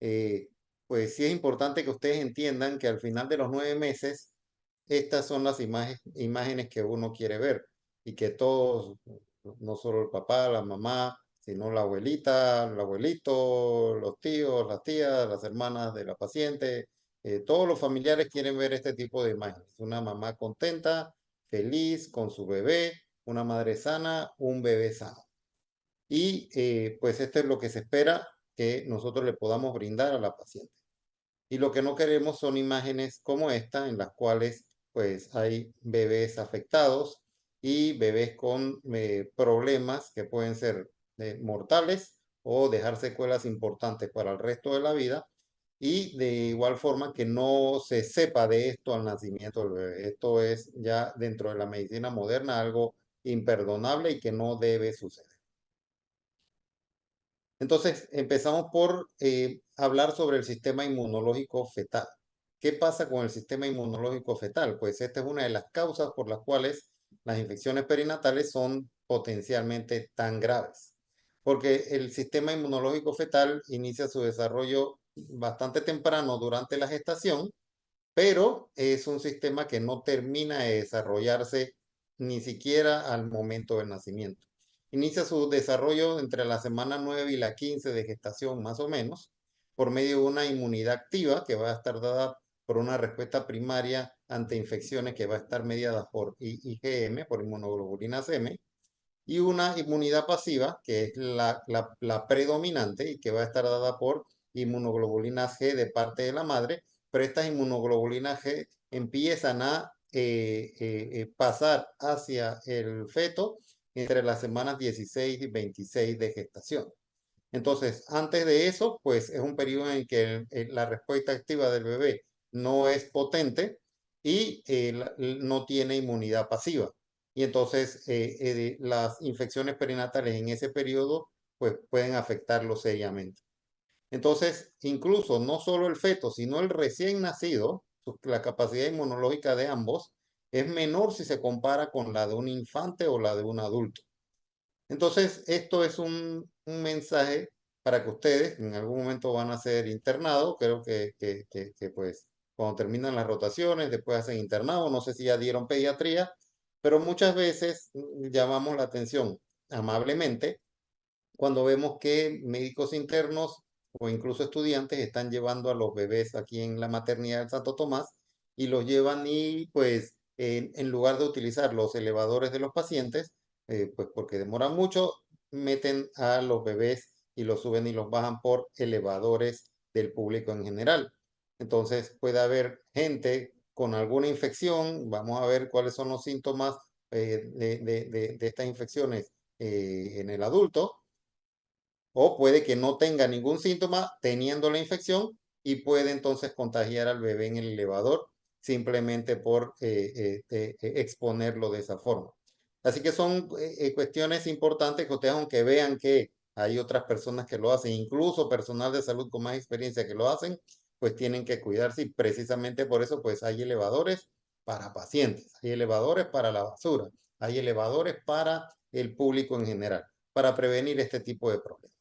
eh, pues sí es importante que ustedes entiendan que al final de los 9 meses, estas son las imágenes que uno quiere ver y que todos, no solo el papá, la mamá, sino la abuelita, el abuelito, los tíos, las tías, las hermanas de la paciente, todos los familiares quieren ver este tipo de imágenes. Una mamá contenta, feliz con su bebé, una madre sana, un bebé sano. Y pues esto es lo que se espera que nosotros le podamos brindar a la paciente. Y lo que no queremos son imágenes como esta, en las cuales pues hay bebés afectados y bebés con problemas que pueden ser mortales o dejar secuelas importantes para el resto de la vida. Y de igual forma que no se sepa de esto al nacimiento del bebé. Esto es ya dentro de la medicina moderna algo imperdonable y que no debe suceder. Entonces, empezamos por hablar sobre el sistema inmunológico fetal. ¿Qué pasa con el sistema inmunológico fetal? Pues esta es una de las causas por las cuales las infecciones perinatales son potencialmente tan graves. Porque el sistema inmunológico fetal inicia su desarrollo bastante temprano durante la gestación, pero es un sistema que no termina de desarrollarse ni siquiera al momento del nacimiento. Inicia su desarrollo entre la semana 9 y la 15 de gestación, más o menos, por medio de una inmunidad activa que va a estar dada por una respuesta primaria ante infecciones que va a estar mediada por IgM, por inmunoglobulinas M, y una inmunidad pasiva, que es la predominante y que va a estar dada por inmunoglobulinas G de parte de la madre, pero estas inmunoglobulinas G empiezan a pasar hacia el feto entre las semanas 16 y 26 de gestación. Entonces, antes de eso, pues es un periodo en que la respuesta activa del bebé no es potente y no tiene inmunidad pasiva. Y entonces las infecciones perinatales en ese periodo pues pueden afectarlo seriamente. Entonces, incluso no solo el feto, sino el recién nacido, la capacidad inmunológica de ambos es menor si se compara con la de un infante o la de un adulto. Entonces, esto es un mensaje para que ustedes en algún momento van a ser internados. Creo que, pues cuando terminan las rotaciones, después hacen internado. No sé si ya dieron pediatría, pero muchas veces llamamos la atención amablemente cuando vemos que médicos internos o incluso estudiantes están llevando a los bebés aquí en la maternidad de Santo Tomás y los llevan y pues en lugar de utilizar los elevadores de los pacientes, pues porque demoran mucho, meten a los bebés y los suben y los bajan por elevadores del público en general. Entonces puede haber gente con alguna infección, vamos a ver cuáles son los síntomas de estas infecciones en el adulto, o puede que no tenga ningún síntoma teniendo la infección y puede entonces contagiar al bebé en el elevador simplemente por exponerlo de esa forma. Así que son cuestiones importantes que ustedes, aunque vean que hay otras personas que lo hacen, incluso personal de salud con más experiencia que lo hacen, pues tienen que cuidarse y precisamente por eso pues hay elevadores para pacientes, hay elevadores para la basura, hay elevadores para el público en general, para prevenir este tipo de problemas.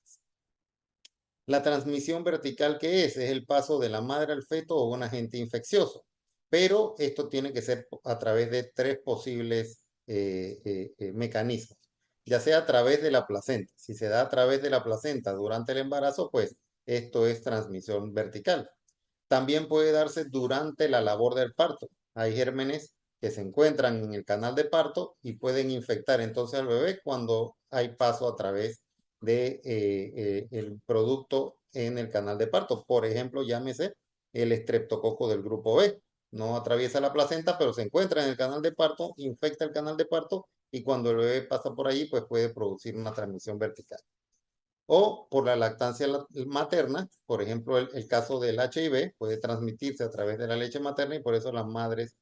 La transmisión vertical, ¿qué es? Es el paso de la madre al feto o un agente infeccioso. Pero esto tiene que ser a través de tres posibles mecanismos, ya sea a través de la placenta. Si se da a través de la placenta durante el embarazo, pues esto es transmisión vertical. También puede darse durante la labor del parto. Hay gérmenes que se encuentran en el canal de parto y pueden infectar entonces al bebé cuando hay paso a través de el producto en el canal de parto. Por ejemplo, llámese el estreptococo del grupo B. No atraviesa la placenta, pero se encuentra en el canal de parto, infecta el canal de parto y cuando el bebé pasa por allí, pues puede producir una transmisión vertical o por la lactancia materna, por ejemplo, el caso del HIV puede transmitirse a través de la leche materna y por eso las madres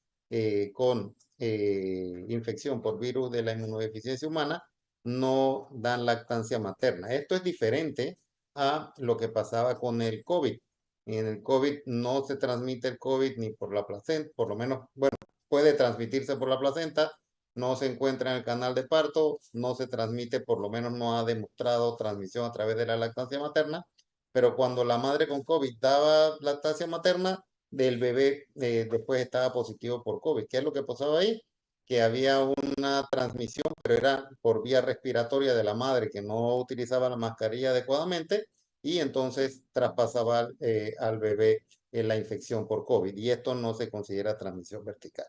con infección por virus de la inmunodeficiencia humana no dan lactancia materna. Esto es diferente a lo que pasaba con el COVID. En el COVID no se transmite el COVID ni por la placenta, por lo menos, bueno, puede transmitirse por la placenta, no se encuentra en el canal de parto, no se transmite, por lo menos no ha demostrado transmisión a través de la lactancia materna, pero cuando la madre con COVID daba lactancia materna, del bebé después estaba positivo por COVID. ¿Qué es lo que pasaba ahí? Que había una transmisión, pero era por vía respiratoria de la madre que no utilizaba la mascarilla adecuadamente y entonces traspasaba al bebé la infección por COVID y esto no se considera transmisión vertical.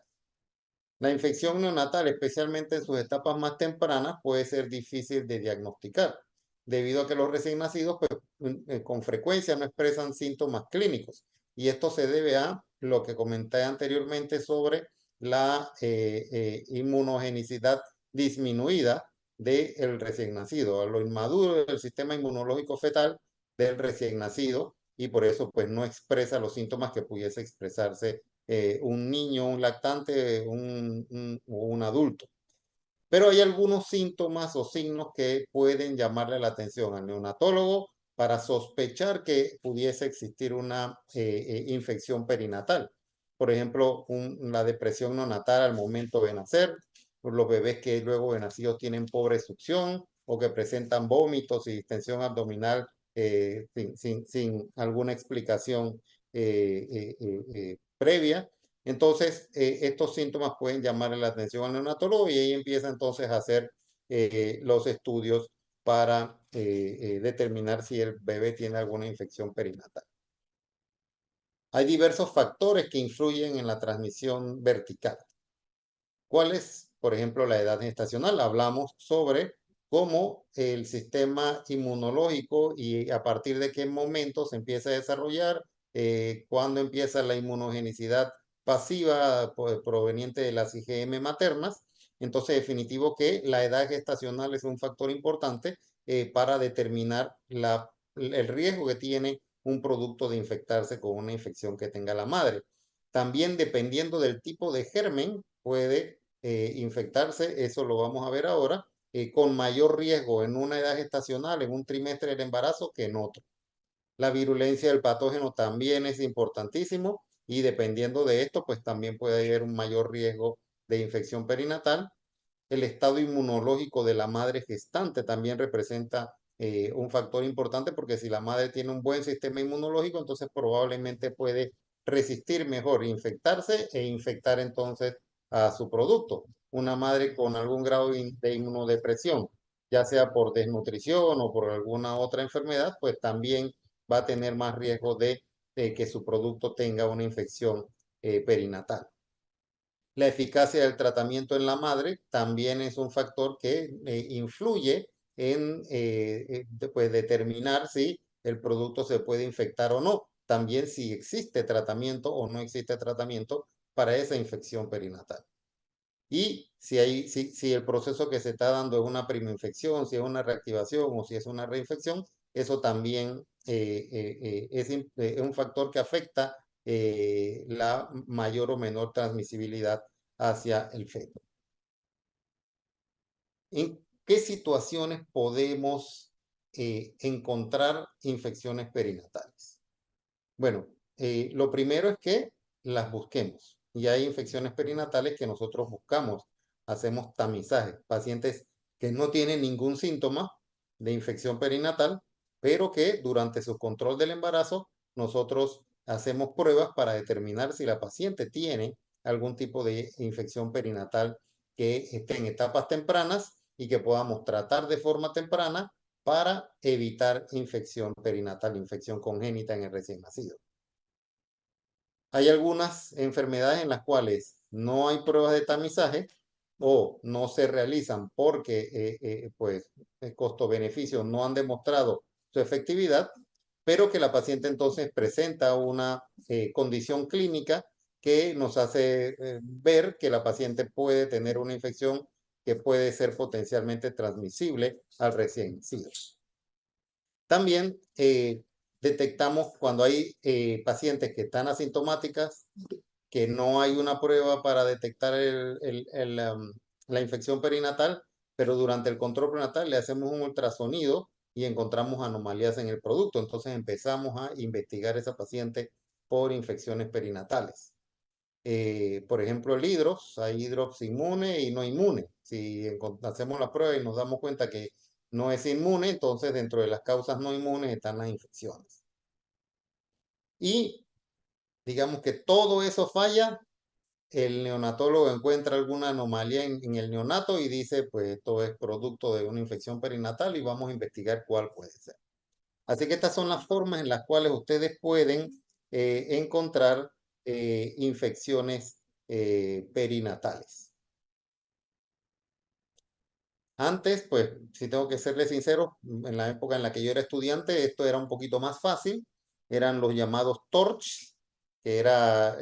La infección neonatal, especialmente en sus etapas más tempranas, puede ser difícil de diagnosticar, debido a que los recién nacidos pues, con frecuencia no expresan síntomas clínicos. Y esto se debe a lo que comenté anteriormente sobre la inmunogenicidad disminuida del recién nacido, a lo inmaduro del sistema inmunológico fetal del recién nacido, y por eso pues no expresa los síntomas que pudiese expresarse un niño, un lactante, o un adulto. Pero hay algunos síntomas o signos que pueden llamarle la atención al neonatólogo para sospechar que pudiese existir una infección perinatal. Por ejemplo, la depresión neonatal al momento de nacer, los bebés que luego de nacidos tienen pobre succión o que presentan vómitos y distensión abdominal sin alguna explicación previa. Entonces, estos síntomas pueden llamarle la atención al neonatólogo y ahí empieza entonces a hacer los estudios para determinar si el bebé tiene alguna infección perinatal. Hay diversos factores que influyen en la transmisión vertical. ¿Cuál es, por ejemplo, la edad gestacional? Hablamos sobre cómo el sistema inmunológico y a partir de qué momento se empieza a desarrollar, cuándo empieza la inmunogenicidad pasiva proveniente de las IgM maternas. Entonces, definitivo que la edad gestacional es un factor importante para determinar el riesgo que tiene un producto de infectarse con una infección que tenga la madre. También dependiendo del tipo de germen, puede infectarse, eso lo vamos a ver ahora, con mayor riesgo en una edad gestacional, en un trimestre del embarazo, que en otro. La virulencia del patógeno también es importantísimo y dependiendo de esto, pues también puede haber un mayor riesgo de infección perinatal. El estado inmunológico de la madre gestante también representa un factor importante porque si la madre tiene un buen sistema inmunológico, entonces probablemente puede resistir mejor infectarse e infectar entonces a su producto. Una madre con algún grado de inmunodepresión, ya sea por desnutrición o por alguna otra enfermedad, pues también va a tener más riesgo de que su producto tenga una infección perinatal. La eficacia del tratamiento en la madre también es un factor que influye en pues determinar si el producto se puede infectar o no. También si existe tratamiento o no existe tratamiento para esa infección perinatal. Y si el proceso que se está dando es una primoinfección, si es una reactivación o si es una reinfección, eso también es un factor que afecta la mayor o menor transmisibilidad hacia el feto. ¿En qué situaciones podemos encontrar infecciones perinatales? Bueno, lo primero es que las busquemos. Y hay infecciones perinatales que nosotros buscamos. Hacemos tamizaje. Pacientes que no tienen ningún síntoma de infección perinatal, pero que durante su control del embarazo nosotros hacemos pruebas para determinar si la paciente tiene algún tipo de infección perinatal que esté en etapas tempranas y que podamos tratar de forma temprana para evitar infección perinatal, infección congénita en el recién nacido. Hay algunas enfermedades en las cuales no hay pruebas de tamizaje o no se realizan porque pues el costo-beneficio no han demostrado su efectividad, pero que la paciente entonces presenta una condición clínica que nos hace ver que la paciente puede tener una infección que puede ser potencialmente transmisible al recién nacido. También detectamos cuando hay pacientes que están asintomáticas, que no hay una prueba para detectar la infección perinatal, pero durante el control prenatal le hacemos un ultrasonido y encontramos anomalías en el producto. Entonces empezamos a investigar a esa paciente por infecciones perinatales. Por ejemplo, el hidrops, hay hidrops inmune y no inmune. Si hacemos la prueba y nos damos cuenta que no es inmune, entonces dentro de las causas no inmunes están las infecciones. Y digamos que todo eso falla, el neonatólogo encuentra alguna anomalía en el neonato y dice, pues esto es producto de una infección perinatal y vamos a investigar cuál puede ser. Así que estas son las formas en las cuales ustedes pueden encontrar infecciones perinatales. Antes, pues, si tengo que serles sincero, en la época en la que yo era estudiante, esto era un poquito más fácil. Eran los llamados TORCH, que era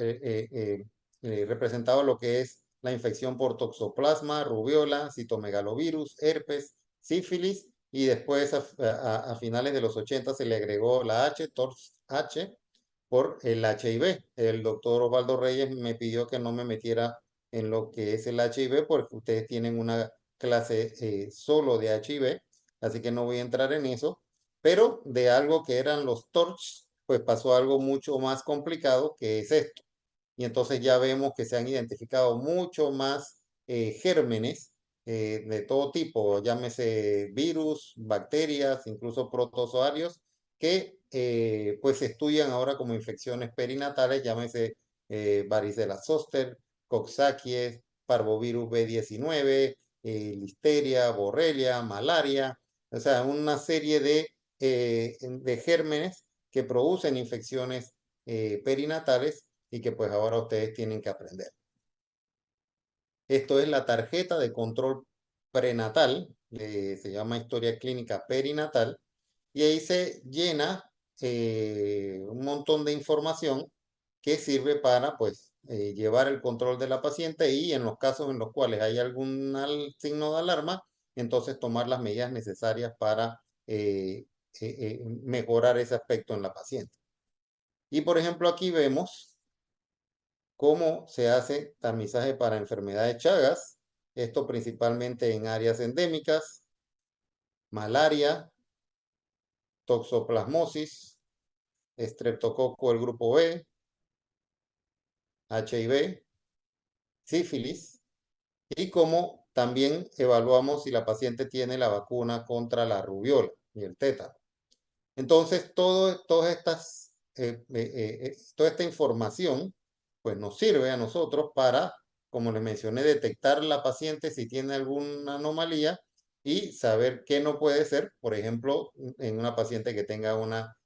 representaba lo que es la infección por toxoplasma, rubiola, citomegalovirus, herpes, sífilis, y después a finales de los 80 se le agregó la H, TORCH H, por el HIV. El doctor Osvaldo Reyes me pidió que no me metiera en lo que es el HIV porque ustedes tienen una clase solo de HIV, así que no voy a entrar en eso, pero de algo que eran los TORCH, pues pasó algo mucho más complicado que es esto. Y entonces ya vemos que se han identificado mucho más gérmenes de todo tipo, llámese virus, bacterias, incluso protozoarios, que pues se estudian ahora como infecciones perinatales, llámese varicela zoster, coxsackie, parvovirus B19, listeria, borrelia, malaria, o sea, una serie de gérmenes que producen infecciones perinatales y que pues ahora ustedes tienen que aprender. Esto es la tarjeta de control prenatal, se llama historia clínica perinatal, y ahí se llena un montón de información que sirve para pues llevar el control de la paciente y en los casos en los cuales hay algún signo de alarma, entonces tomar las medidas necesarias para mejorar ese aspecto en la paciente. Y por ejemplo aquí vemos cómo se hace tamizaje para enfermedades Chagas, esto principalmente en áreas endémicas, malaria, toxoplasmosis, estreptococo del grupo B, HIV, sífilis, y cómo también evaluamos si la paciente tiene la vacuna contra la rubiola y el tétano. Entonces, toda esta información pues nos sirve a nosotros para, como les mencioné, detectar la paciente si tiene alguna anomalía y saber qué no puede ser, por ejemplo, en una paciente que tenga una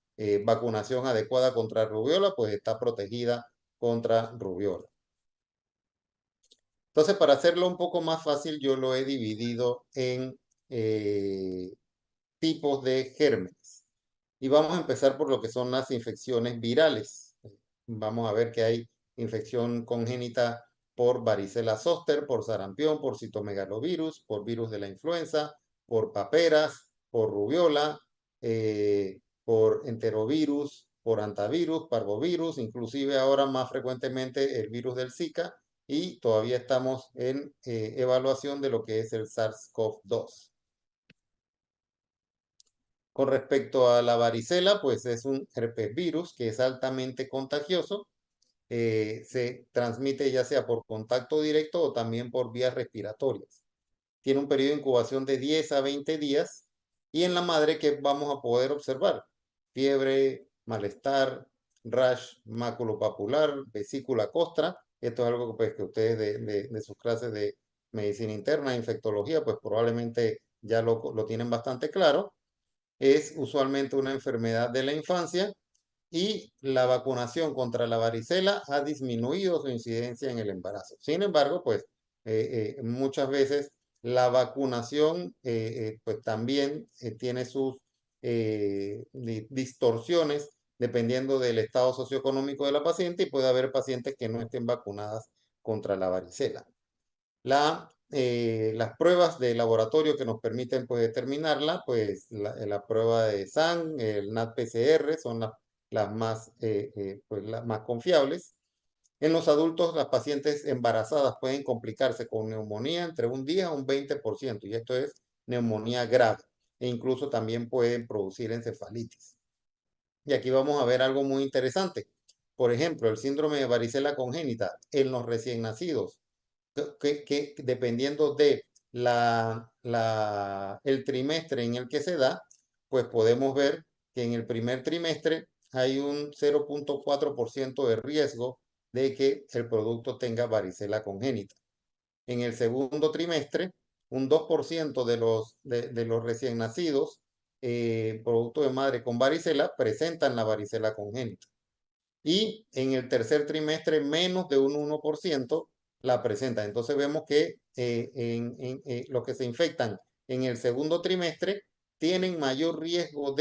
vacunación adecuada contra rubiola, pues está protegida contra rubiola. Entonces, para hacerlo un poco más fácil, yo lo he dividido en tipos de gérmenes. Y vamos a empezar por lo que son las infecciones virales. Vamos a ver que hay infección congénita por varicela zoster, por sarampión, por citomegalovirus, por virus de la influenza, por paperas, por rubiola, por enterovirus, por antivirus, parvovirus, inclusive ahora más frecuentemente el virus del Zika y todavía estamos en evaluación de lo que es el SARS-CoV-2. Con respecto a la varicela, pues es un herpesvirus que es altamente contagioso. Se transmite ya sea por contacto directo o también por vías respiratorias. Tiene un periodo de incubación de 10 a 20 días y en la madre que vamos a poder observar fiebre, malestar, rash maculopapular, vesícula costra. Esto es algo pues, que ustedes de sus clases de medicina interna, infectología, pues probablemente ya lo tienen bastante claro. Es usualmente una enfermedad de la infancia y la vacunación contra la varicela ha disminuido su incidencia en el embarazo. Sin embargo, pues muchas veces la vacunación pues también tiene sus distorsiones dependiendo del estado socioeconómico de la paciente y puede haber pacientes que no estén vacunadas contra la varicela. Las pruebas de laboratorio que nos permiten pues, determinarla, pues la prueba de SAN, el NAT-PCR son las más confiables. En los adultos, las pacientes embarazadas pueden complicarse con neumonía entre un 10 a un 20%, y esto es neumonía grave, e incluso también pueden producir encefalitis. Y aquí vamos a ver algo muy interesante. Por ejemplo, el síndrome de varicela congénita en los recién nacidos que dependiendo de el trimestre en el que se da, pues podemos ver que en el primer trimestre hay un 0,4% de riesgo de que el producto tenga varicela congénita. En el segundo trimestre, un 2% de los recién nacidos, producto de madre con varicela, presentan la varicela congénita. Y en el tercer trimestre, menos de un 1% la presentan. Entonces vemos que los que se infectan en el segundo trimestre tienen mayor riesgo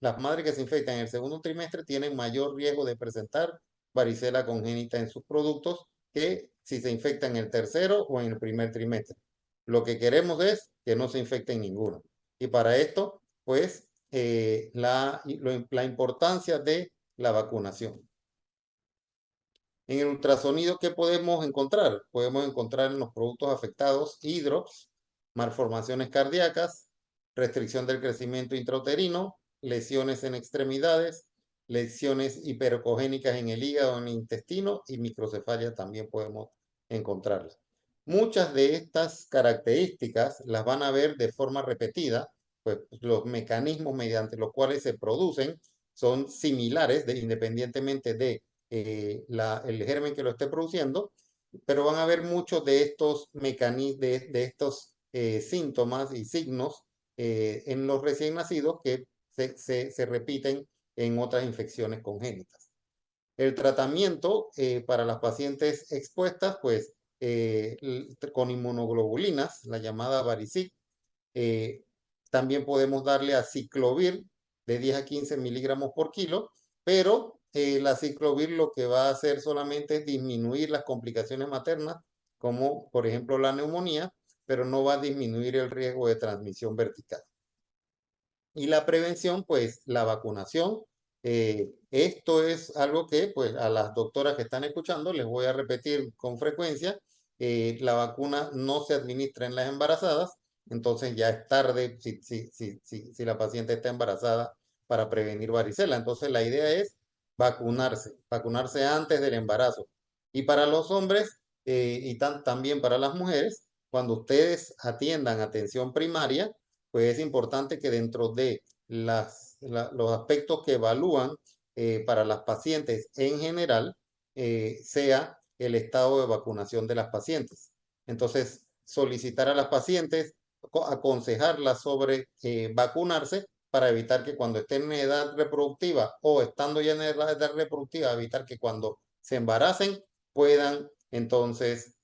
las madres que se infectan en el segundo trimestre tienen mayor riesgo de presentar varicela congénita en sus productos que si se infectan en el tercero o en el primer trimestre. Lo que queremos es que no se infecten ninguno. Y para esto, pues, la importancia de la vacunación. En el ultrasonido, ¿qué podemos encontrar? Podemos encontrar en los productos afectados hidrops, malformaciones cardíacas, restricción del crecimiento intrauterino, lesiones en extremidades, lesiones hiperecogénicas en el hígado, en el intestino y microcefalia también podemos encontrarlas. Muchas de estas características las van a ver de forma repetida, pues los mecanismos mediante los cuales se producen son similares independientemente de el germen que lo esté produciendo, pero van a haber muchos de estos mecanismos, de estos síntomas y signos en los recién nacidos que se repiten en otras infecciones congénitas. El tratamiento para las pacientes expuestas, pues con inmunoglobulinas, la llamada Varicig, eh, también podemos darle aciclovir de 10 a 15 miligramos por kilo, pero el aciclovir lo que va a hacer solamente es disminuir las complicaciones maternas, como por ejemplo la neumonía, pero no va a disminuir el riesgo de transmisión vertical. Y la prevención, pues la vacunación. Esto es algo que pues a las doctoras que están escuchando les voy a repetir con frecuencia. La vacuna no se administra en las embarazadas, entonces ya es tarde si la paciente está embarazada para prevenir varicela. Entonces la idea es vacunarse antes del embarazo. Y para los hombres y también para las mujeres, cuando ustedes atiendan atención primaria, pues es importante que dentro de los aspectos que evalúan para las pacientes en general sea el estado de vacunación de las pacientes. Entonces, solicitar a las pacientes, aconsejarlas sobre vacunarse para evitar que cuando estén en edad reproductiva o estando ya en edad reproductiva, evitar que cuando se embaracen puedan entonces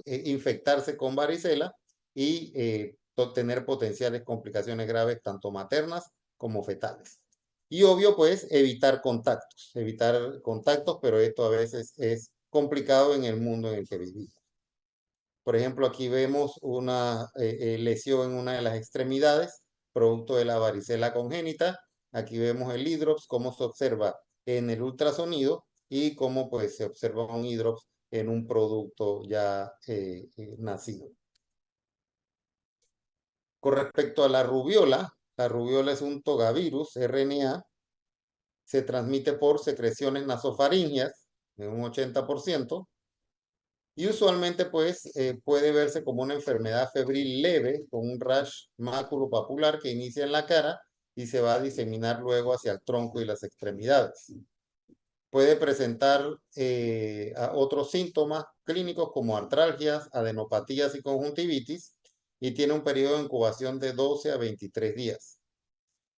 infectarse con varicela y tener potenciales complicaciones graves, tanto maternas como fetales. Y obvio, pues, evitar contactos, pero esto a veces es complicado en el mundo en el que vivimos. Por ejemplo, aquí vemos una lesión en una de las extremidades, producto de la varicela congénita. Aquí vemos el hidrops, cómo se observa en el ultrasonido y cómo pues, se observa un hidrops en un producto ya nacido. Con respecto a la rubiola es un togavirus, RNA, se transmite por secreciones nasofaringeas, de un 80%, y usualmente pues puede verse como una enfermedad febril leve, con un rash maculopapular que inicia en la cara y se va a diseminar luego hacia el tronco y las extremidades. Puede presentar otros síntomas clínicos como artralgias, adenopatías y conjuntivitis y tiene un periodo de incubación de 12 a 23 días.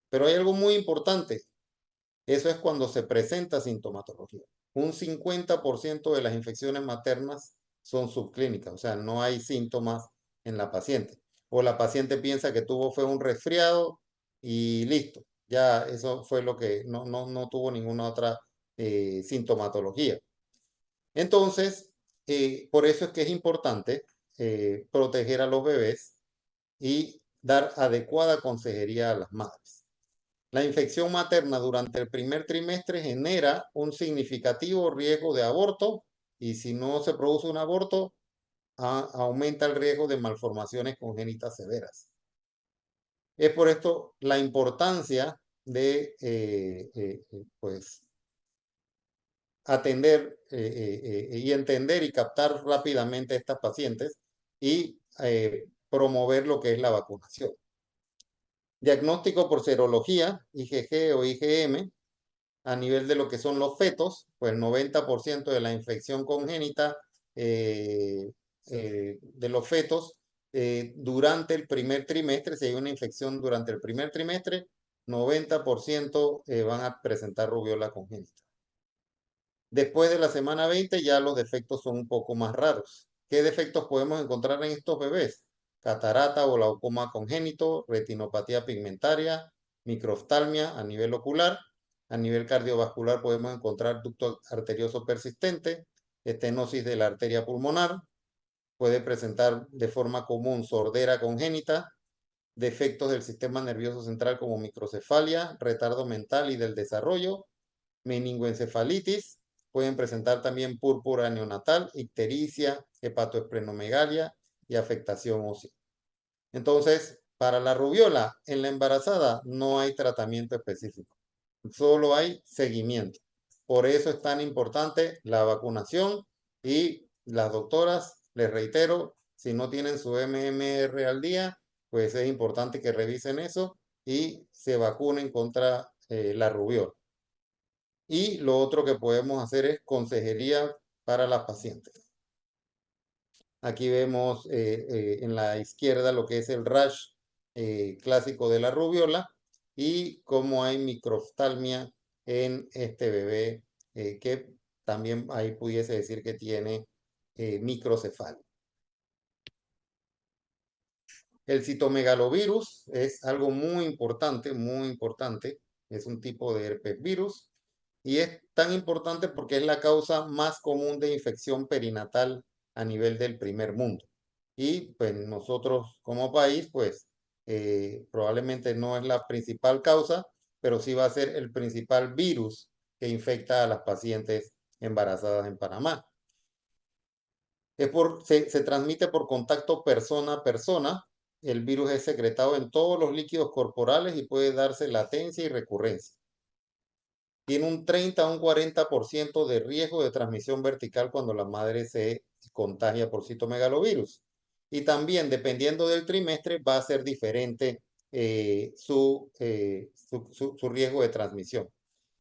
Pero hay algo muy importante, eso es cuando se presenta sintomatología. Un 50% de las infecciones maternas son subclínicas, o sea, no hay síntomas en la paciente. O la paciente piensa que fue un resfriado y listo. Ya eso fue lo que no tuvo ninguna otra sintomatología. Entonces, por eso es que es importante proteger a los bebés y dar adecuada consejería a las madres. La infección materna durante el primer trimestre genera un significativo riesgo de aborto y si no se produce un aborto, aumenta el riesgo de malformaciones congénitas severas. Es por esto la importancia de pues, atender y entender y captar rápidamente a estas pacientes y promover lo que es la vacunación. Diagnóstico por serología, IgG o IgM, a nivel de lo que son los fetos, pues 90% de la infección congénita de los fetos durante el primer trimestre, si hay una infección durante el primer trimestre, 90% van a presentar rubiola congénita. Después de la semana 20 ya los defectos son un poco más raros. ¿Qué defectos podemos encontrar en estos bebés? Catarata o glaucoma congénito, retinopatía pigmentaria, microftalmia a nivel ocular. A nivel cardiovascular podemos encontrar ducto arterioso persistente, estenosis de la arteria pulmonar. Puede presentar de forma común sordera congénita, defectos del sistema nervioso central como microcefalia, retardo mental y del desarrollo, meningoencefalitis, pueden presentar también púrpura neonatal, ictericia, hepatoesplenomegalia y afectación ósea. Entonces, para la rubiola en la embarazada no hay tratamiento específico, solo hay seguimiento. Por eso es tan importante la vacunación y las doctoras, les reitero, si no tienen su MMR al día, pues es importante que revisen eso y se vacunen contra la rubiola. Y lo otro que podemos hacer es consejería para las pacientes. Aquí vemos en la izquierda lo que es el rash clásico de la rubiola y cómo hay microftalmia en este bebé que también ahí pudiese decir que tiene microcefalia. El citomegalovirus es algo muy importante, muy importante. Es un tipo de herpes virus y es tan importante porque es la causa más común de infección perinatal a nivel del primer mundo. Y pues nosotros como país, pues probablemente no es la principal causa, pero sí va a ser el principal virus que infecta a las pacientes embarazadas en Panamá. Se transmite por contacto persona a persona. El virus es secretado en todos los líquidos corporales y puede darse latencia y recurrencia. Tiene un 30 a un 40% de riesgo de transmisión vertical cuando la madre se contagia por citomegalovirus. Y también, dependiendo del trimestre, va a ser diferente su riesgo de transmisión.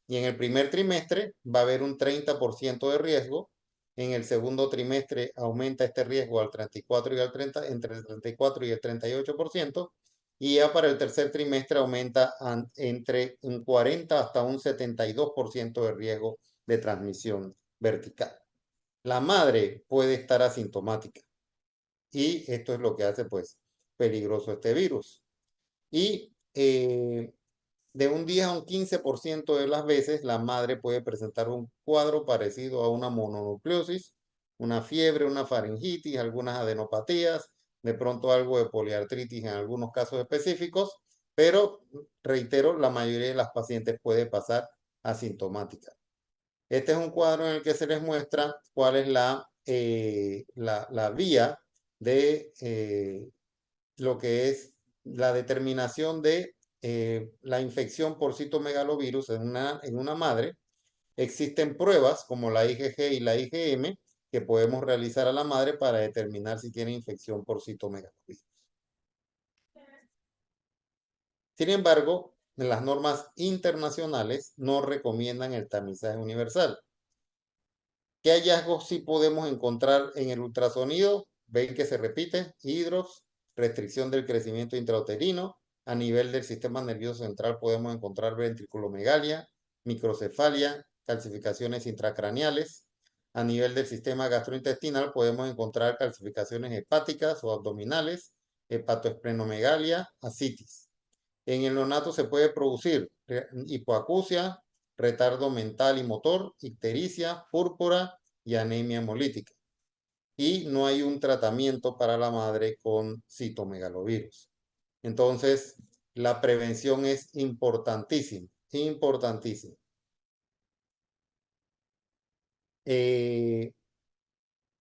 Y en el primer trimestre va a haber un 30% de riesgo. En el segundo trimestre aumenta este riesgo al 34 y al 30, entre el 34 y el 38%. Y ya para el tercer trimestre aumenta entre un 40 hasta un 72% de riesgo de transmisión vertical. La madre puede estar asintomática y esto es lo que hace pues peligroso este virus. Y de un 10 a un 15% de las veces la madre puede presentar un cuadro parecido a una mononucleosis, una fiebre, una faringitis, algunas adenopatías, de pronto algo de poliartritis en algunos casos específicos, pero reitero, la mayoría de las pacientes puede pasar asintomática. Este es un cuadro en el que se les muestra cuál es la vía de lo que es la determinación de la infección por citomegalovirus en una madre. Existen pruebas como la IgG y la IgM que podemos realizar a la madre para determinar si tiene infección por citomegalovirus. Sin embargo, las normas internacionales no recomiendan el tamizaje universal. ¿Qué hallazgos sí podemos encontrar en el ultrasonido? Ven que se repite, hidrox, restricción del crecimiento intrauterino. A nivel del sistema nervioso central podemos encontrar ventriculomegalia, microcefalia, calcificaciones intracraneales. A nivel del sistema gastrointestinal podemos encontrar calcificaciones hepáticas o abdominales, hepatoesplenomegalia, ascitis. En el neonato se puede producir hipoacusia, retardo mental y motor, ictericia, púrpura y anemia hemolítica. Y no hay un tratamiento para la madre con citomegalovirus. Entonces, la prevención es importantísima, importantísima.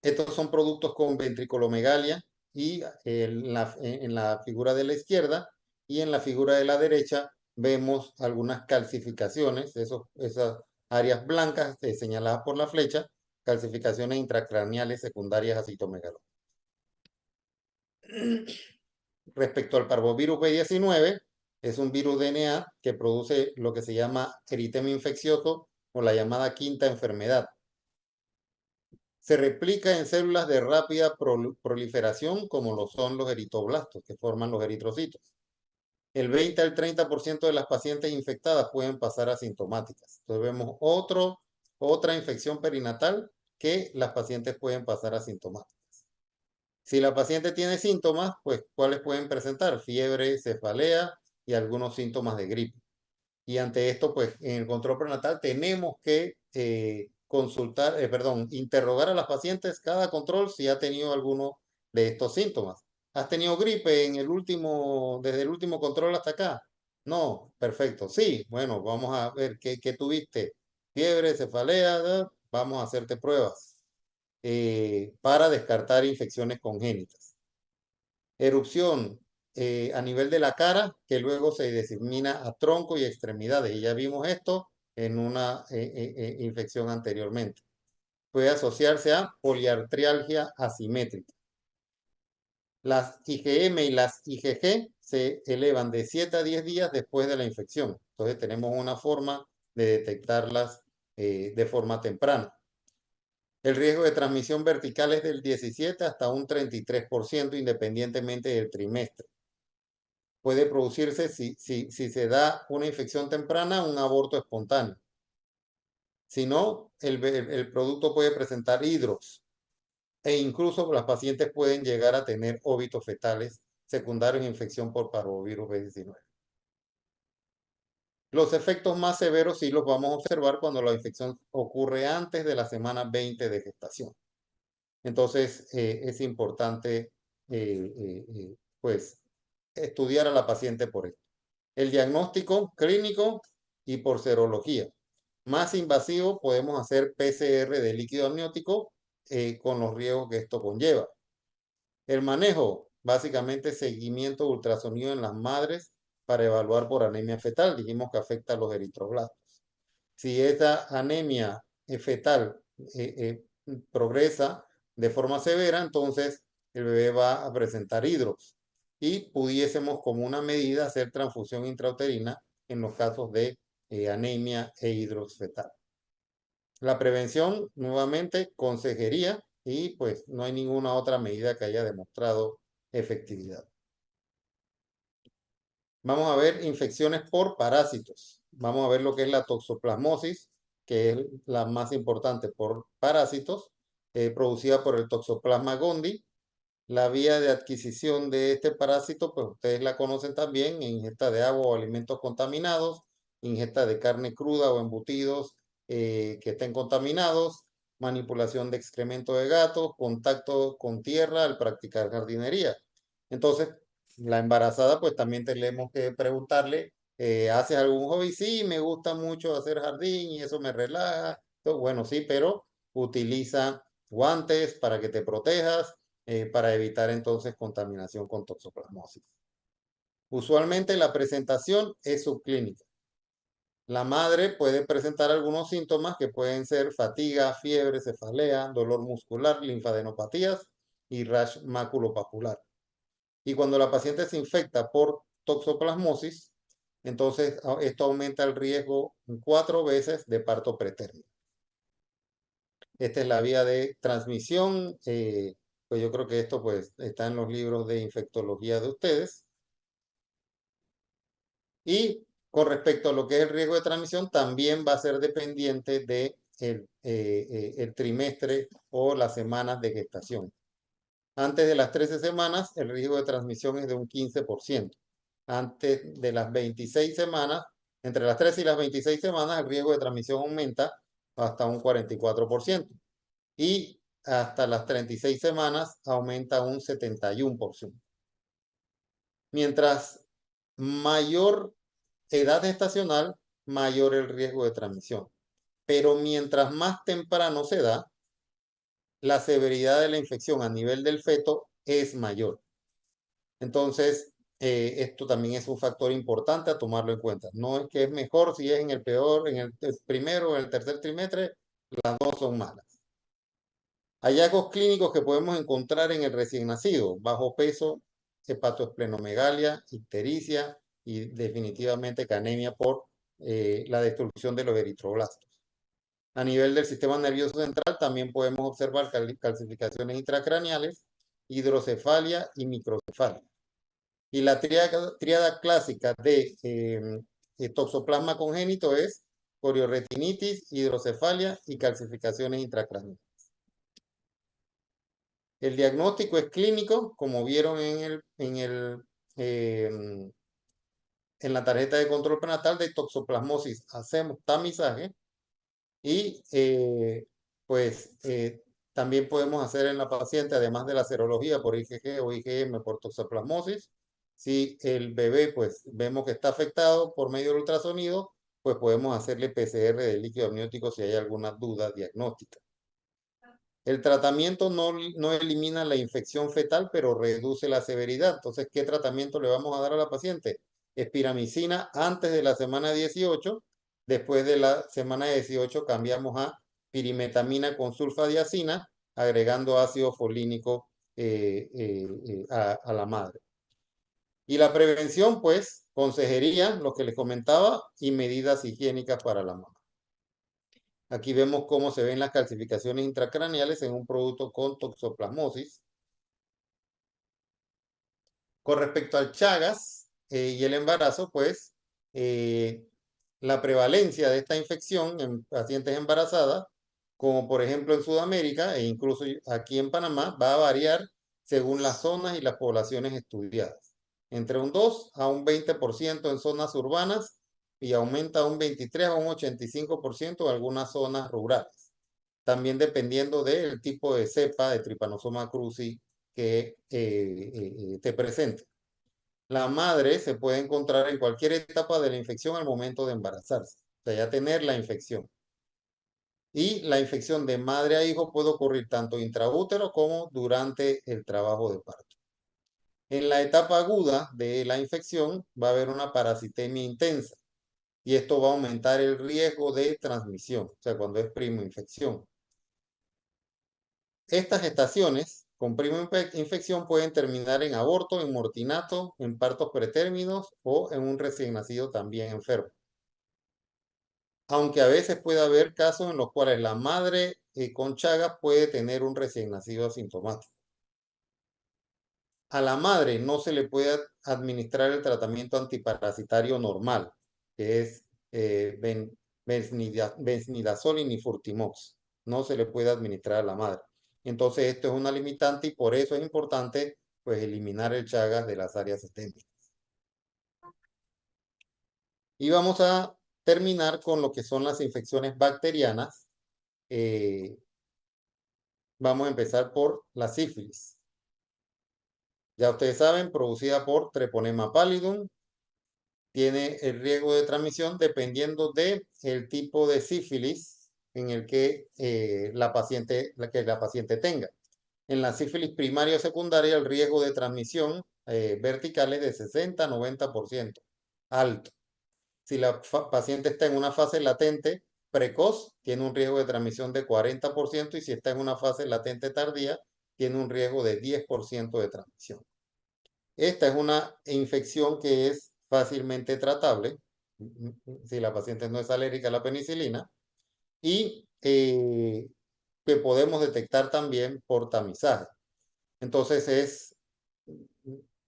Estos son productos con ventriculomegalia y en la figura de la izquierda y en la figura de la derecha vemos algunas calcificaciones, esas áreas blancas señaladas por la flecha, calcificaciones intracraneales secundarias a citomegalovirus. Respecto al parvovirus B19, es un virus DNA que produce lo que se llama eritema infeccioso o la llamada quinta enfermedad. Se replica en células de rápida proliferación como lo son los eritoblastos, que forman los eritrocitos. El 20 al 30% de las pacientes infectadas pueden pasar asintomáticas. Entonces vemos otra infección perinatal que las pacientes pueden pasar asintomáticas. Si la paciente tiene síntomas, pues ¿cuáles pueden presentar? Fiebre, cefalea y algunos síntomas de gripe. Y ante esto, pues en el control prenatal tenemos que interrogar a las pacientes cada control si ha tenido alguno de estos síntomas. ¿Has tenido gripe desde el último control hasta acá? No, perfecto. Sí, bueno, vamos a ver qué tuviste. Fiebre, cefalea, vamos a hacerte pruebas para descartar infecciones congénitas. Erupción a nivel de la cara, que luego se disemina a tronco y extremidades. Y ya vimos esto en una infección anteriormente. Puede asociarse a poliartrialgia asimétrica. Las IgM y las IgG se elevan de 7 a 10 días después de la infección. Entonces tenemos una forma de detectarlas de forma temprana. El riesgo de transmisión vertical es del 17 hasta un 33% independientemente del trimestre. Puede producirse si se da una infección temprana, un aborto espontáneo. Si no, el producto puede presentar hidrox e incluso las pacientes pueden llegar a tener óbitos fetales secundarios de infección por parvovirus B19. Los efectos más severos sí los vamos a observar cuando la infección ocurre antes de la semana 20 de gestación. Entonces, es importante, pues, estudiar a la paciente por esto. El diagnóstico clínico y por serología. Más invasivo podemos hacer PCR de líquido amniótico con los riesgos que esto conlleva. El manejo, básicamente seguimiento de ultrasonido en las madres para evaluar por anemia fetal. Dijimos que afecta a los eritroblastos. Si esa anemia fetal progresa de forma severa, entonces el bebé va a presentar hidrox y pudiésemos como una medida hacer transfusión intrauterina en los casos de anemia e hidrox fetal. La prevención, nuevamente, consejería y pues no hay ninguna otra medida que haya demostrado efectividad. Vamos a ver infecciones por parásitos. Vamos a ver lo que es la toxoplasmosis, que es la más importante por parásitos, producida por el Toxoplasma gondii. La vía de adquisición de este parásito, pues ustedes la conocen también, ingesta de agua o alimentos contaminados, ingesta de carne cruda o embutidos que estén contaminados, manipulación de excremento de gatos, contacto con tierra al practicar jardinería. Entonces, la embarazada, pues también tenemos que preguntarle, ¿haces algún hobby? Sí, me gusta mucho hacer jardín y eso me relaja. Entonces, bueno, sí, pero utiliza guantes para que te protejas para evitar entonces contaminación con toxoplasmosis. Usualmente la presentación es subclínica. La madre puede presentar algunos síntomas que pueden ser fatiga, fiebre, cefalea, dolor muscular, linfadenopatías y rash maculopapular. Y cuando la paciente se infecta por toxoplasmosis, entonces esto aumenta el riesgo 4 veces de parto pretérmino. Esta es la vía de transmisión. Pues yo creo que esto pues está en los libros de infectología de ustedes. Y con respecto a lo que es el riesgo de transmisión, también va a ser dependiente de el trimestre o las semanas de gestación. Antes de las 13 semanas, el riesgo de transmisión es de un 15%. Antes de las 26 semanas, entre las 13 y las 26 semanas, el riesgo de transmisión aumenta hasta un 44%. Y hasta las 36 semanas aumenta un 71%. Mientras mayor edad gestacional, mayor el riesgo de transmisión. Pero mientras más temprano se da, la severidad de la infección a nivel del feto es mayor. Entonces, esto también es un factor importante a tomarlo en cuenta. No es que es mejor si es en el peor, en el primero o en el tercer trimestre, las dos son malas. Hallazgos clínicos que podemos encontrar en el recién nacido: bajo peso, hepatoesplenomegalia, ictericia y definitivamente anemia por la destrucción de los eritroblastos. A nivel del sistema nervioso central también podemos observar calcificaciones intracraneales, hidrocefalia y microcefalia. Y la tríada clásica de toxoplasma congénito es corioretinitis, hidrocefalia y calcificaciones intracraneales. El diagnóstico es clínico, como vieron en la tarjeta de control prenatal de toxoplasmosis. Hacemos tamizaje y también podemos hacer en la paciente, además de la serología por IgG o IgM por toxoplasmosis, si el bebé pues vemos que está afectado por medio del ultrasonido, pues podemos hacerle PCR de líquido amniótico si hay alguna duda diagnóstica. El tratamiento no elimina la infección fetal, pero reduce la severidad. Entonces, ¿qué tratamiento le vamos a dar a la paciente? Espiramicina antes de la semana 18. Después de la semana 18 cambiamos a pirimetamina con sulfadiazina, agregando ácido folínico a la madre. Y la prevención, pues, consejería, lo que les comentaba, y medidas higiénicas para la mamá. Aquí vemos cómo se ven las calcificaciones intracraneales en un producto con toxoplasmosis. Con respecto al Chagas y el embarazo, pues la prevalencia de esta infección en pacientes embarazadas, como por ejemplo en Sudamérica e incluso aquí en Panamá, va a variar según las zonas y las poblaciones estudiadas. Entre un 2 a un 20% en zonas urbanas y aumenta a un 23 a un 85% en algunas zonas rurales. También dependiendo del tipo de cepa de Trypanosoma cruzi que te presente. La madre se puede encontrar en cualquier etapa de la infección al momento de embarazarse, o sea, ya tener la infección. Y la infección de madre a hijo puede ocurrir tanto intraútero como durante el trabajo de parto. En la etapa aguda de la infección va a haber una parasitemia intensa y esto va a aumentar el riesgo de transmisión, o sea, cuando es primo infección. Estas gestaciones con prima infección pueden terminar en aborto, en mortinato, en partos pretérminos o en un recién nacido también enfermo. Aunque a veces puede haber casos en los cuales la madre con Chagas puede tener un recién nacido asintomático. A la madre no se le puede administrar el tratamiento antiparasitario normal, que es benzimidazol y nifurtimox. No se le puede administrar a la madre. Entonces esto es una limitante y por eso es importante pues eliminar el Chagas de las áreas sistémicas. Y vamos a terminar con lo que son las infecciones bacterianas. Vamos a empezar por la sífilis. Ya ustedes saben, producida por Treponema pallidum, tiene el riesgo de transmisión dependiendo del tipo de sífilis en el que la paciente tenga. En la sífilis primaria o secundaria, el riesgo de transmisión vertical es de 60 a 90%, alto. Si la paciente está en una fase latente precoz, tiene un riesgo de transmisión de 40% y si está en una fase latente tardía, tiene un riesgo de 10% de transmisión. Esta es una infección que es fácilmente tratable si la paciente no es alérgica a la penicilina y que podemos detectar también por tamizaje. Entonces es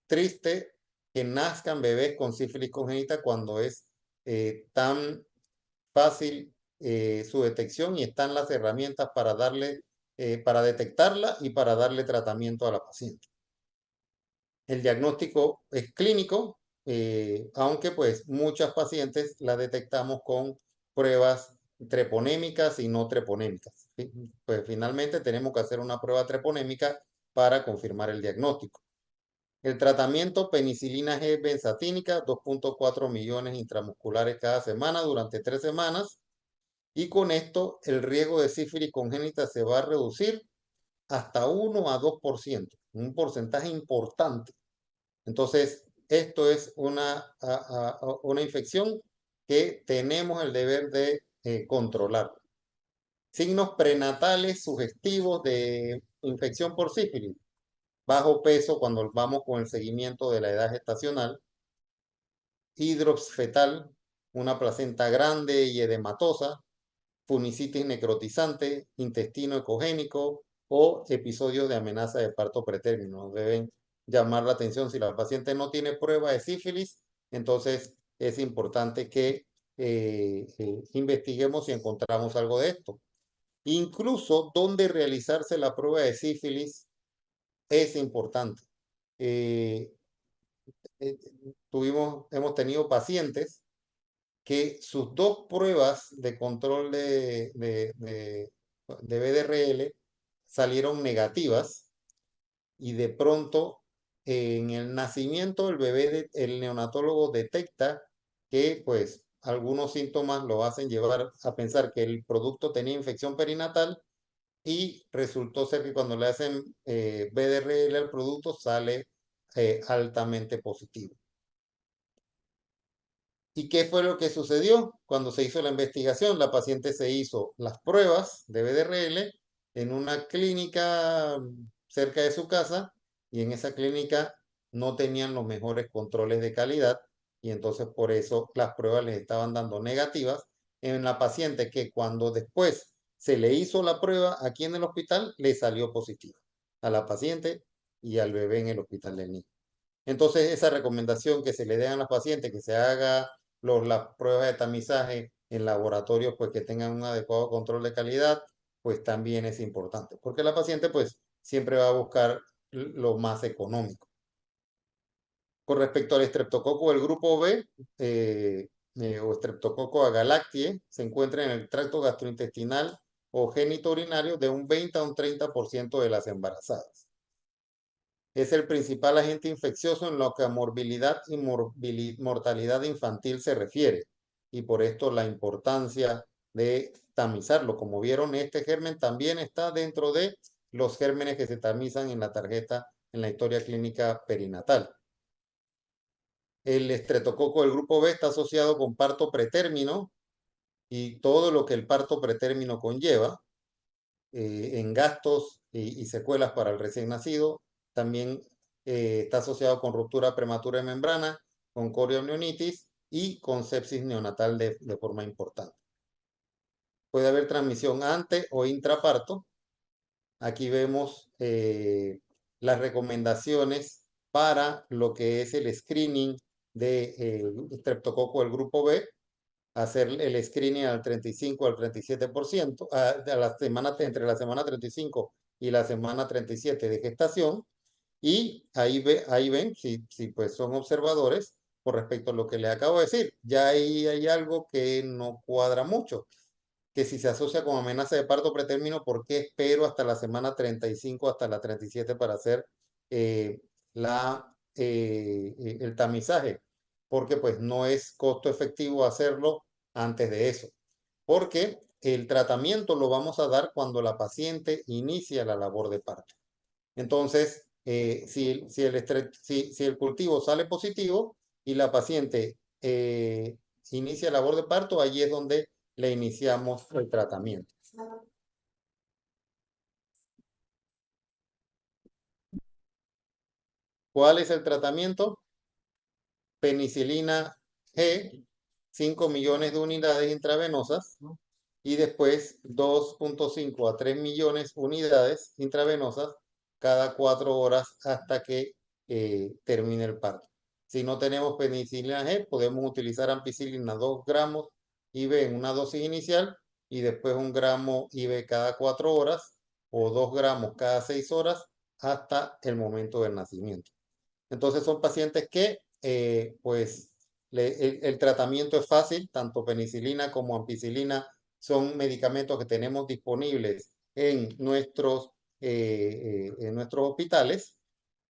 triste que nazcan bebés con sífilis congénita cuando es tan fácil su detección y están las herramientas para para detectarla y para darle tratamiento a la paciente. El diagnóstico es clínico, aunque pues muchas pacientes la detectamos con pruebas treponémicas y no treponémicas. Pues finalmente tenemos que hacer una prueba treponémica para confirmar el diagnóstico. El tratamiento: penicilina G benzatínica, 2.4 millones intramusculares cada semana durante 3 semanas. Y con esto el riesgo de sífilis congénita se va a reducir hasta 1 a 2%, un porcentaje importante. Entonces, esto es una infección que tenemos el deber de controlar. Signos prenatales sugestivos de infección por sífilis. Bajo peso cuando vamos con el seguimiento de la edad gestacional. Hidrops fetal, una placenta grande y edematosa. Funicitis necrotizante, intestino ecogénico o episodios de amenaza de parto pretérmino. Deben llamar la atención si la paciente no tiene prueba de sífilis, entonces es importante que investiguemos si encontramos algo de esto. Incluso donde realizarse la prueba de sífilis es importante. Eh, eh, hemos tenido pacientes que sus dos pruebas de control de BDRL salieron negativas y de pronto en el nacimiento el bebé, el neonatólogo detecta que pues algunos síntomas lo hacen llevar a pensar que el producto tenía infección perinatal y resultó ser que cuando le hacen BDRL al producto sale altamente positivo. ¿Y qué fue lo que sucedió? Cuando se hizo la investigación, la paciente se hizo las pruebas de BDRL en una clínica cerca de su casa y en esa clínica no tenían los mejores controles de calidad y entonces por eso las pruebas les estaban dando negativas en la paciente que cuando después se le hizo la prueba aquí en el hospital le salió positiva a la paciente y al bebé en el hospital del niño. Entonces, esa recomendación que se le dé a los pacientes, que se haga las pruebas de tamizaje en laboratorios, pues que tengan un adecuado control de calidad, pues también es importante, porque la paciente pues siempre va a buscar lo más económico. Con respecto al estreptococo del grupo B, o estreptococo agalactiae, se encuentra en el tracto gastrointestinal o genitourinario de un 20 a un 30% de las embarazadas. Es el principal agente infeccioso en lo que a morbilidad y mortalidad infantil se refiere, y por esto la importancia de tamizarlo. Como vieron, este germen también está dentro de los gérmenes que se tamizan en la tarjeta en la historia clínica perinatal. El estreptococo del grupo B está asociado con parto pretérmino y todo lo que el parto pretérmino conlleva en gastos y secuelas para el recién nacido. También está asociado con ruptura prematura de membrana, con corioamnionitis y con sepsis neonatal de forma importante. Puede haber transmisión ante o intraparto. Aquí vemos las recomendaciones para lo que es el screening de estreptococo del grupo B, hacer el screening al 35 al 37%, a la semana, entre la semana 35 y la semana 37 de gestación, y ahí ven si pues son observadores con respecto a lo que les acabo de decir. Ya ahí hay algo que no cuadra mucho, que si se asocia con amenaza de parto pretérmino, ¿por qué espero hasta la semana 35, hasta la 37 para hacer eh, el tamizaje? Porque pues no es costo efectivo hacerlo antes de eso. Porque el tratamiento lo vamos a dar cuando la paciente inicia la labor de parto. Entonces, si el cultivo sale positivo y la paciente inicia labor de parto, allí es donde le iniciamos el tratamiento. ¿Cuál es el tratamiento? Penicilina G, 5 millones de unidades intravenosas y después 2.5 a 3 millones unidades intravenosas cada 4 horas hasta que termine el parto. Si no tenemos penicilina G, podemos utilizar ampicilina 2 gramos IV en una dosis inicial y después 1 gramo IV cada 4 horas o 2 gramos cada 6 horas hasta el momento del nacimiento. Entonces son pacientes que pues el tratamiento es fácil, tanto penicilina como ampicilina son medicamentos que tenemos disponibles en nuestros hospitales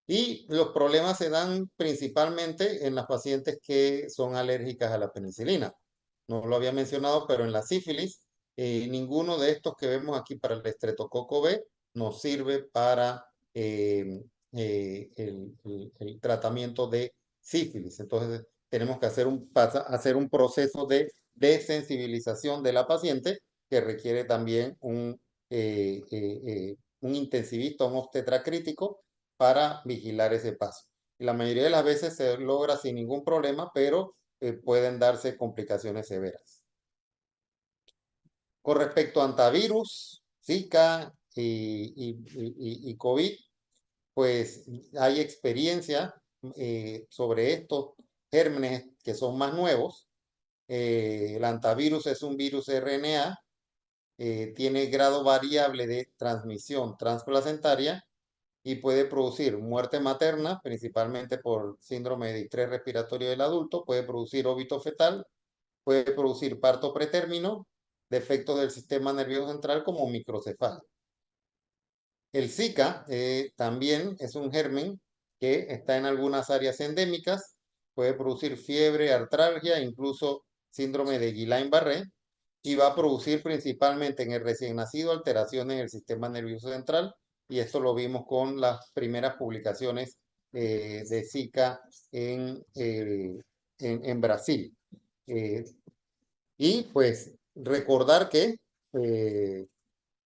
y los problemas se dan principalmente en las pacientes que son alérgicas a la penicilina. No lo había mencionado, pero en la sífilis, ninguno de estos que vemos aquí para el estreptococo B nos sirve para el tratamiento de sífilis. Entonces, tenemos que hacer un proceso de desensibilización de la paciente que requiere también un intensivista, un obstetra crítico para vigilar ese paso. Y la mayoría de las veces se logra sin ningún problema, pero pueden darse complicaciones severas. Con respecto a antivirus, Zika y COVID, pues hay experiencia sobre estos gérmenes que son más nuevos. El antivirus es un virus RNA, tiene grado variable de transmisión transplacentaria y puede producir muerte materna, principalmente por síndrome de distrés respiratorio del adulto, puede producir óbito fetal, puede producir parto pretérmino, defectos del sistema nervioso central como microcefalia. El Zika también es un germen que está en algunas áreas endémicas, puede producir fiebre, artralgia, incluso síndrome de Guillain-Barré, y va a producir principalmente en el recién nacido alteraciones en el sistema nervioso central, y esto lo vimos con las primeras publicaciones de Zika en Brasil. Eh, y pues recordar que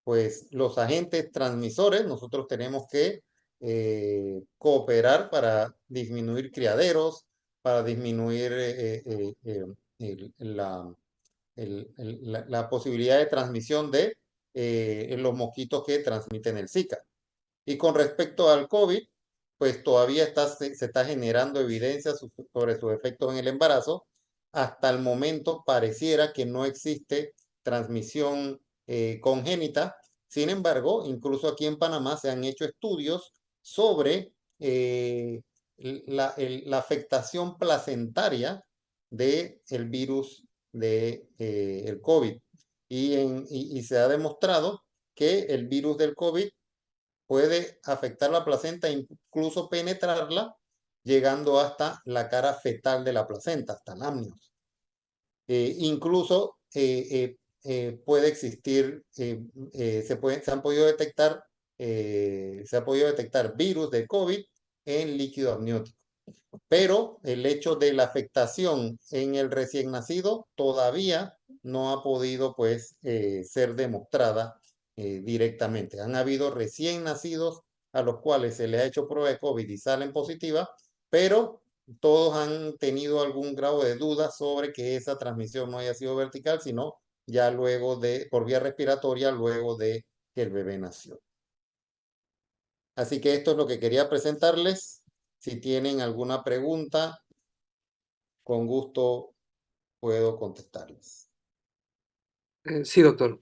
pues los agentes transmisores, nosotros tenemos que cooperar para disminuir criaderos, para disminuir la posibilidad de transmisión de los mosquitos que transmiten el Zika. Y con respecto al COVID, pues todavía se está generando evidencia sobre sus efectos en el embarazo. Hasta el momento pareciera que no existe transmisión congénita. Sin embargo, incluso aquí en Panamá se han hecho estudios sobre la afectación placentaria del virus del COVID. Y se ha demostrado que el virus del COVID puede afectar la placenta, incluso penetrarla, llegando hasta la cara fetal de la placenta, hasta el amnios. Incluso puede existir, se ha podido detectar virus de COVID en líquido amniótico. Pero el hecho de la afectación en el recién nacido todavía no ha podido pues ser demostrada directamente. Han habido recién nacidos a los cuales se les ha hecho prueba de COVID y salen positivas, pero todos han tenido algún grado de duda sobre que esa transmisión no haya sido vertical, sino ya luego por vía respiratoria, luego de que el bebé nació. Así que esto es lo que quería presentarles. Si tienen alguna pregunta, con gusto puedo contestarles. Sí, doctor.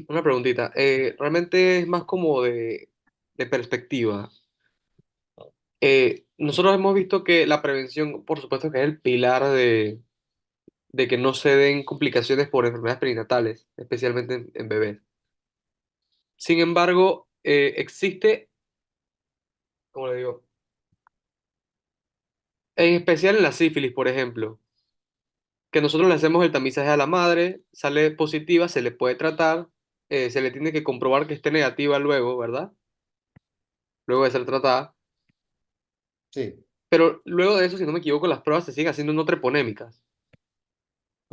Una preguntita. Realmente es más como de perspectiva. Nosotros hemos visto que la prevención, por supuesto, que es el pilar de que no se den complicaciones por enfermedades perinatales, especialmente en bebés. Sin embargo, existe, como le digo, en especial en la sífilis, por ejemplo, que nosotros le hacemos el tamizaje a la madre, sale positiva, se le puede tratar, se le tiene que comprobar que esté negativa luego, ¿verdad? Luego de ser tratada. Sí, Pero luego de eso, si no me equivoco, las pruebas se siguen haciendo no treponémicas.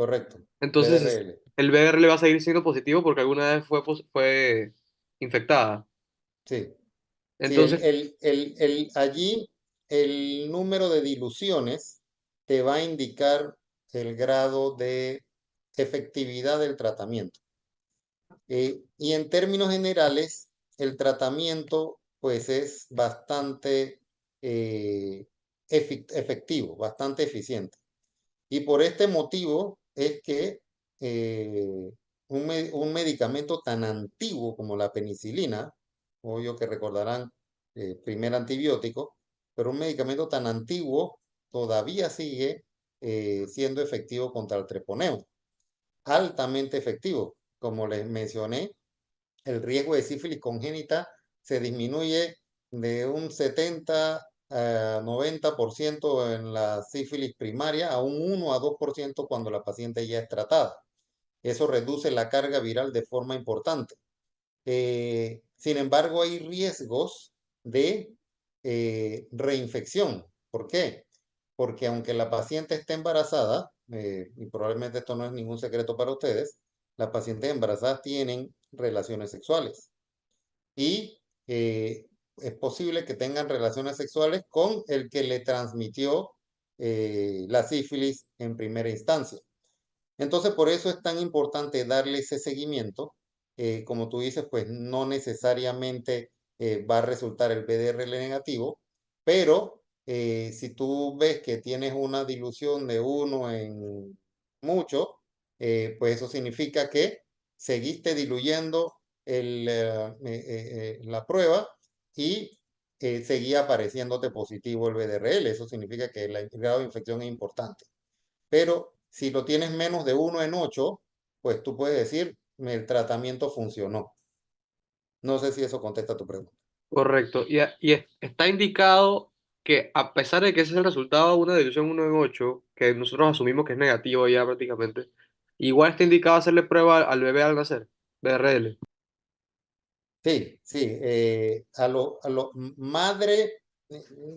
correcto. Entonces, BDRL. el BR le va a seguir siendo positivo porque alguna vez fue infectada. Sí. Sí, Entonces, allí el número de diluciones te va a indicar el grado de efectividad del tratamiento. Y en términos generales, el tratamiento pues es bastante efectivo, bastante eficiente. Y por este motivo es que un medicamento tan antiguo como la penicilina, obvio que recordarán primer antibiótico, pero un medicamento tan antiguo todavía sigue siendo efectivo contra el treponema, altamente efectivo. Como les mencioné, el riesgo de sífilis congénita se disminuye de un 70 a 90% en la sífilis primaria a un 1 a 2% cuando la paciente ya es tratada. Eso reduce la carga viral de forma importante. Sin embargo, hay riesgos de reinfección. ¿Por qué? Porque aunque la paciente esté embarazada, y probablemente esto no es ningún secreto para ustedes, las pacientes embarazadas tienen relaciones sexuales y es posible que tengan relaciones sexuales con el que le transmitió la sífilis en primera instancia. Entonces, por eso es tan importante darle ese seguimiento. Como tú dices, pues no necesariamente va a resultar el VDRL negativo, pero si tú ves que tienes una dilución de uno en mucho, pues eso significa que seguiste diluyendo la prueba y seguía apareciéndote positivo el VDRL. Eso significa que el grado de infección es importante. Pero si lo tienes menos de 1 en 8, pues tú puedes decir, el tratamiento funcionó. No sé si eso contesta tu pregunta. Correcto. Está indicado que a pesar de que ese es el resultado de una dilución 1 en 8, que nosotros asumimos que es negativo ya prácticamente, igual está indicado hacerle prueba al bebé al nacer, BRL. Sí, sí, a lo madre,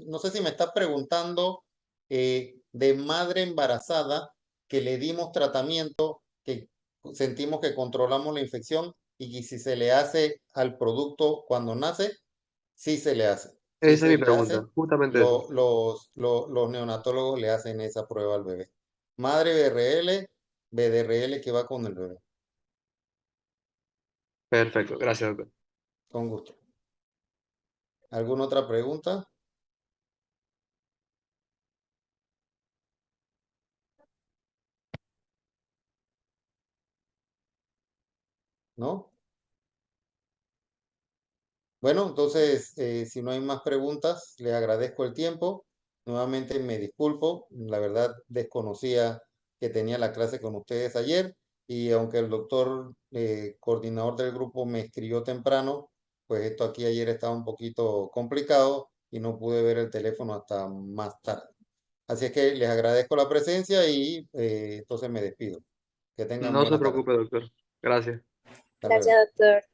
no sé si me estás preguntando de madre embarazada que le dimos tratamiento, que sentimos que controlamos la infección y que si se le hace al producto cuando nace, sí se le hace, sí Esa es se mi le hace. pregunta, justamente eso. Los neonatólogos le hacen esa prueba al bebé. Madre BRL, BDRL que va con el bebé. Perfecto, gracias, doctor. Con gusto. ¿Alguna otra pregunta? ¿No? Bueno, entonces, si no hay más preguntas, le agradezco el tiempo. Nuevamente me disculpo. La verdad, desconocía que tenía la clase con ustedes ayer y aunque el doctor coordinador del grupo me escribió temprano, pues esto aquí ayer estaba un poquito complicado y no pude ver el teléfono hasta más tarde. Así es que les agradezco la presencia y entonces me despido. Que tengan No se buena tarde. preocupe, doctor. Gracias. Hasta Gracias, luego. doctor.